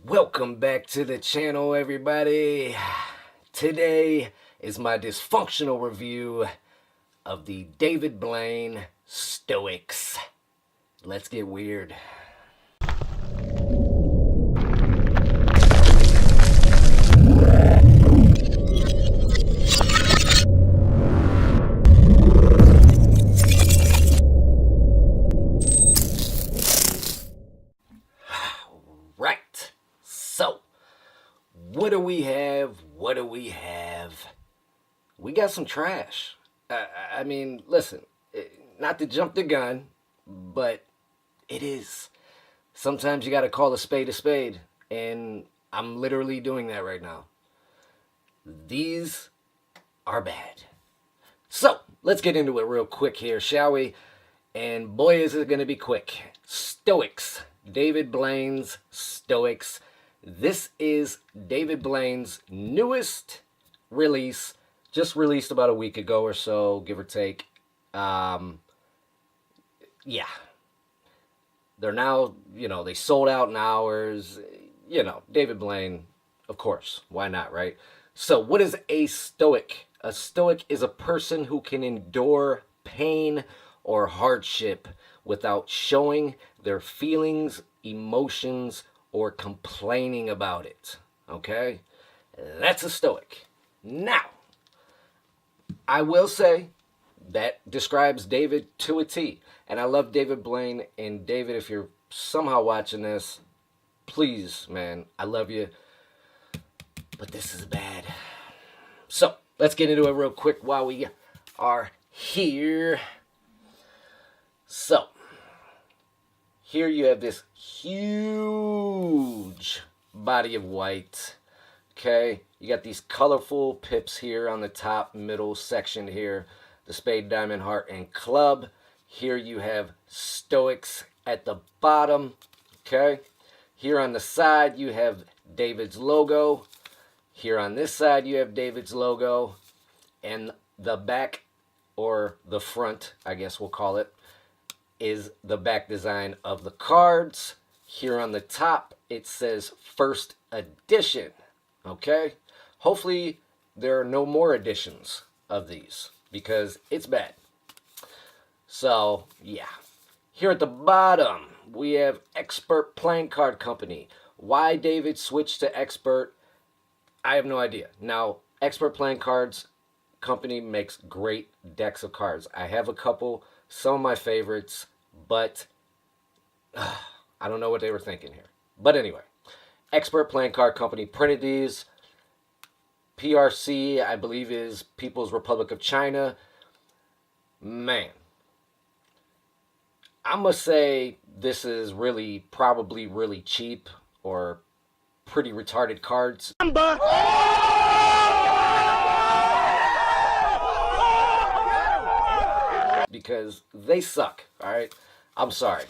Welcome back to the channel, everybody. Today is my dysfunctional review of the David Blaine STOICS. Let's get weird. Right. So, what do we have? What do we have? We got some trash. I mean, listen, not to jump the gun, but it is. Sometimes you got to call a spade, and I'm literally doing that right now. These are bad. So, let's get into it real quick here, shall we? And boy, is it going to be quick. STOICS. David Blaine's STOICS. This is David Blaine's newest release. Just released about a week ago or so, give or take. Yeah. They're now, they sold out in hours. David Blaine, of course. Why not, right? So what is a stoic? A stoic is a person who can endure pain or hardship without showing their feelings, emotions, or complaining about it. Okay? That's a stoic. Now, I will say that describes David to a T. And I love David Blaine. And David, if you're somehow watching this, please, man, I love you. But this is bad. So, let's get into it real quick while we are here. So, here you have this huge body of white. Okay, you got these colorful pips here on the top middle section here. The spade, diamond, heart, and club. Here you have STOICS at the bottom. Okay, here on the side you have David's logo. Here on this side you have David's logo. And the back, or the front, I guess we'll call it, is the back design of the cards. Here on the top, it says first edition. Okay? Hopefully, there are no more editions of these, because it's bad. So, yeah. Here at the bottom, we have Expert Playing Card Company. Why David switched to Expert, I have no idea. Now, Expert Playing Cards Company makes great decks of cards. I have a couple, some of my favorites, but I don't know what they were thinking here. But anyway, Expert Playing Card Company printed these. PRC, I believe, is People's Republic of China. Man, I must say this is probably really cheap or pretty retarded cards. Because they suck, alright? I'm sorry.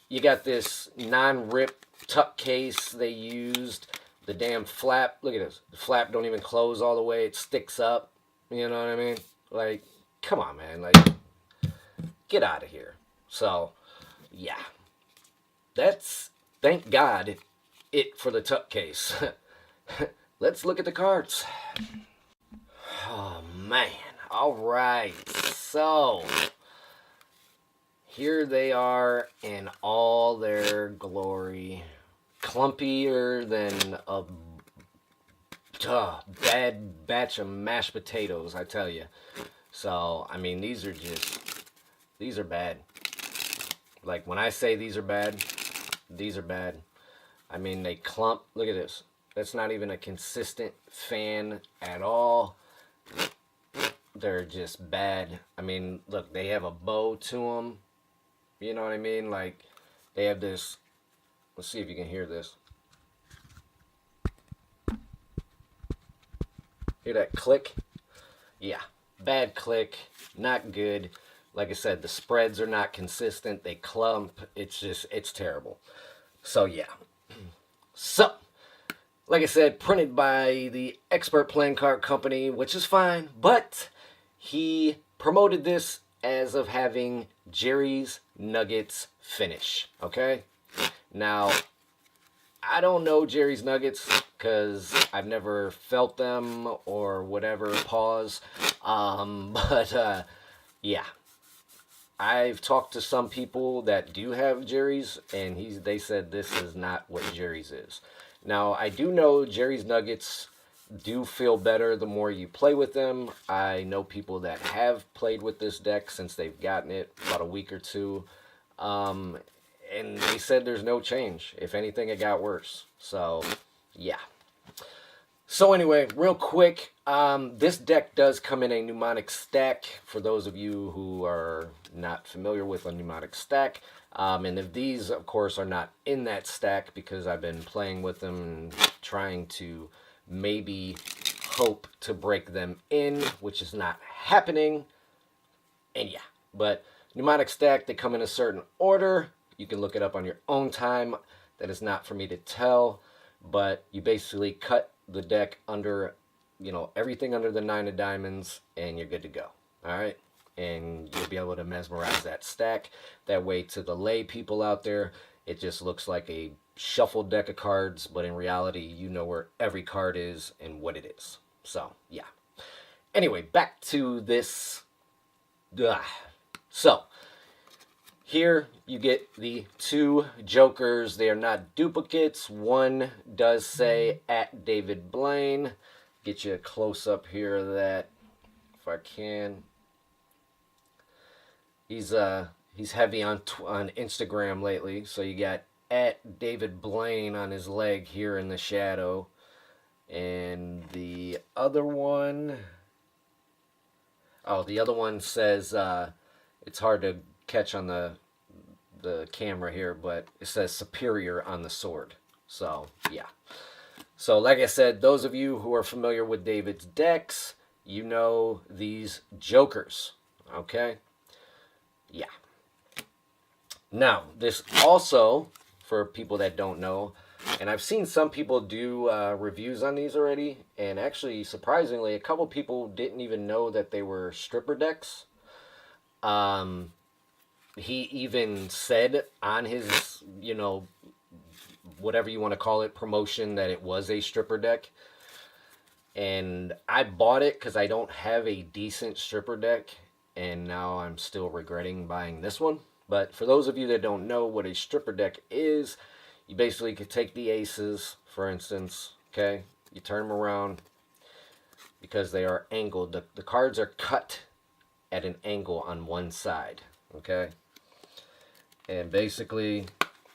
You got this non-rip tuck case they used. The damn flap, look at this. The flap don't even close all the way. It sticks up. You know what I mean? Like, come on, man. Like, get out of here. So, yeah. That's, thank God, it for the tuck case. Let's look at the cards. Oh, man. All right. So, here they are in all their glory. Clumpier than a bad batch of mashed potatoes, I tell you. So, I mean, these are bad. Like, when I say these are bad, these are bad. I mean, they clump. Look at this. That's not even a consistent fan at all. They're just bad. I mean, look, they have a bow to them. You know what I mean? Like, they have this. Let's see if you can hear this. Hear that click? Yeah, bad click. Not good. Like I said, the spreads are not consistent. They clump. It's terrible. So, yeah. So, like I said, printed by the Expert Playing Card Company, which is fine, but he promoted this as of having Jerrys Nuggets finish, okay? Now, I don't know Jerry's Nuggets because I've never felt them or whatever. Pause. But yeah, I've talked to some people that do have Jerry's, and they said this is not what Jerry's is. Now I do know Jerry's Nuggets do feel better the more you play with them. I know people that have played with this deck since they've gotten it about a week or two. And they said there's no change. If anything, it got worse. So, yeah. So anyway, real quick, this deck does come in a mnemonic stack for those of you who are not familiar with a mnemonic stack. And if these, of course, are not in that stack because I've been playing with them and trying to maybe hope to break them in, which is not happening. And yeah, but mnemonic stack, they come in a certain order. You can look it up on your own time. That is not for me to tell, but you basically cut the deck under, everything under the 9 of diamonds, and you're good to go. All right? And you'll be able to mesmerize that stack. That way, to the lay people out there, it just looks like a shuffled deck of cards, but in reality, you know where every card is and what it is. So, yeah. Anyway, back to this. So, here you get the 2 jokers. They are not duplicates. One does say at David Blaine. Get you a close up here of that if I can. He's heavy on Instagram lately, so you got at David Blaine on his leg here in the shadow. And the other one, the other one says, it's hard to catch on the camera here, but it says superior on the sword. So, yeah. So, like I said, those of you who are familiar with David's decks, you know these jokers. Okay? Yeah. Now, this also, for people that don't know, and I've seen some people do reviews on these already, and actually, surprisingly, a couple people didn't even know that they were stripper decks. He even said on his, whatever you want to call it, promotion, that it was a stripper deck. And I bought it because I don't have a decent stripper deck, and now I'm still regretting buying this one. But for those of you that don't know what a stripper deck is, you basically could take the aces, for instance, okay? You turn them around because they are angled. The cards are cut at an angle on one side, okay? And basically,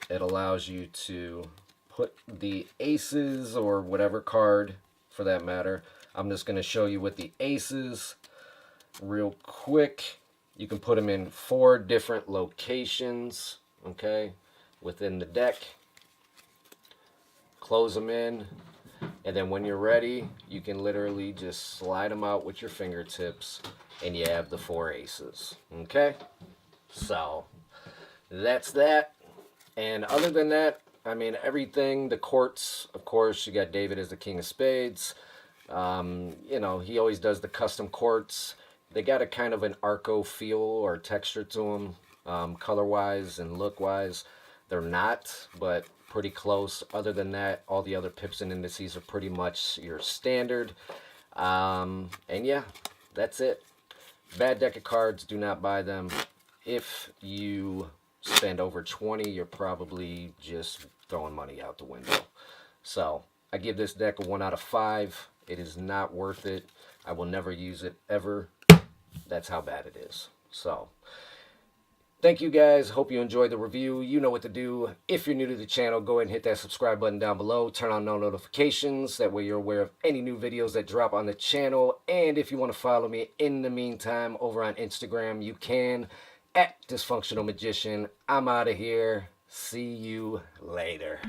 it allows you to put the aces, or whatever card for that matter. I'm just going to show you with the aces real quick. You can put them in 4 different locations, okay, within the deck. Close them in, and then when you're ready, you can literally just slide them out with your fingertips, and you have the 4 aces, okay? So, that's that. And other than that, I mean, everything, the courts, of course, you got David as the king of spades. He always does the custom courts. They got a kind of an Arco feel or texture to them, color-wise and look-wise. They're not, but pretty close. Other than that, all the other pips and indices are pretty much your standard. And yeah, that's it. Bad deck of cards, do not buy them. If you spend over 20, you're probably just throwing money out the window. So, I give this deck a 1 out of 5. It is not worth it. I will never use it, ever. That's how bad it is. So, thank you guys. Hope you enjoyed the review. You know what to do. If you're new to the channel, go ahead and hit that subscribe button down below. Turn on no notifications. That way you're aware of any new videos that drop on the channel. And if you want to follow me in the meantime over on Instagram, you can at Dysfunctional Magician. I'm out of here. See you later.